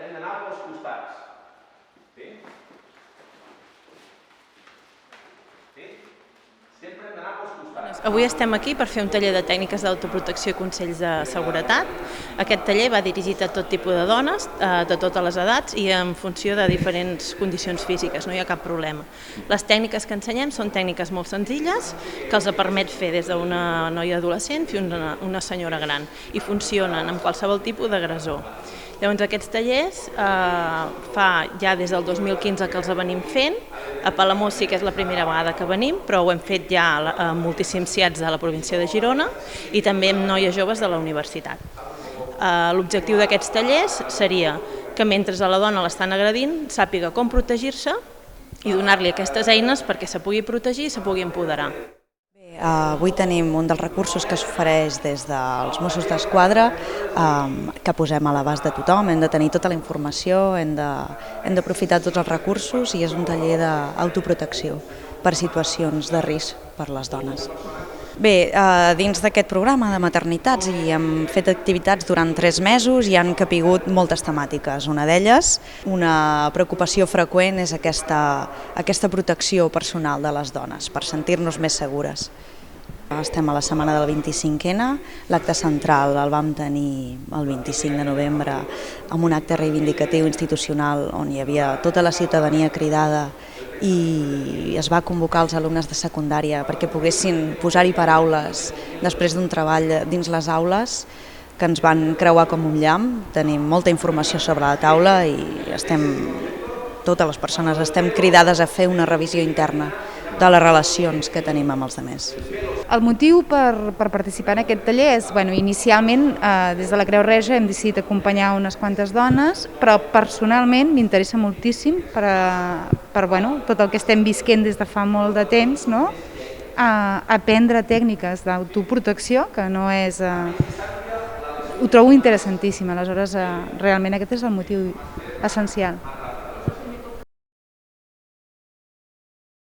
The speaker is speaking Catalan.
Hem d'anar pels costats. Sí? Sempre hem d'anar pels costats. Avui estem aquí per fer un taller de tècniques d'autoprotecció i consells de seguretat. Aquest taller va dirigit a tot tipus de dones, de totes les edats i en funció de diferents condicions físiques, no hi ha cap problema. Les tècniques que ensenyem són tècniques molt senzilles que els permet fer des d'una noia adolescent fins a una senyora gran i funcionen amb qualsevol tipus d'agressor. Llavors aquests tallers fa ja des del 2015 que els venim fent. A Palamós sí que és la primera vegada que venim, però ho hem fet ja amb moltíssims CIATs de la província de Girona i també amb noies joves de la universitat. L'objectiu d'aquests tallers seria que mentre a la dona l'estan agredint sàpiga com protegir-se i donar-li aquestes eines perquè se pugui protegir i se pugui empoderar. Avui tenim un dels recursos que s'ofereix des dels Mossos d'Esquadra que posem a l'abast de tothom, hem de tenir tota la informació, hem d'aprofitar tots els recursos i és un taller d'autoprotecció per situacions de risc per les dones. Bé, dins d'aquest programa de maternitats hi hem fet activitats durant 3 mesos i han capigut moltes temàtiques. Una d'elles, una preocupació freqüent és aquesta protecció personal de les dones per sentir-nos més segures. Estem a la setmana del 25N, l'acte central el vam tenir el 25 de novembre amb un acte reivindicatiu institucional on hi havia tota la ciutadania cridada i es va convocar els alumnes de secundària perquè poguessin posar-hi paraules després d'un treball dins les aules que ens van creuar com un llamp. Tenim molta informació sobre la taula i totes les persones estem cridades a fer una revisió interna de les relacions que tenim amb els altres. El motiu per participar en aquest taller és, inicialment, des de la Creu Roja hem decidit acompanyar unes quantes dones, però personalment m'interessa moltíssim per tot el que estem visquent des de fa molt de temps, no? Aprendre tècniques d'autoprotecció, que no és... Ho trobo interessantíssim, aleshores realment aquest és el motiu essencial.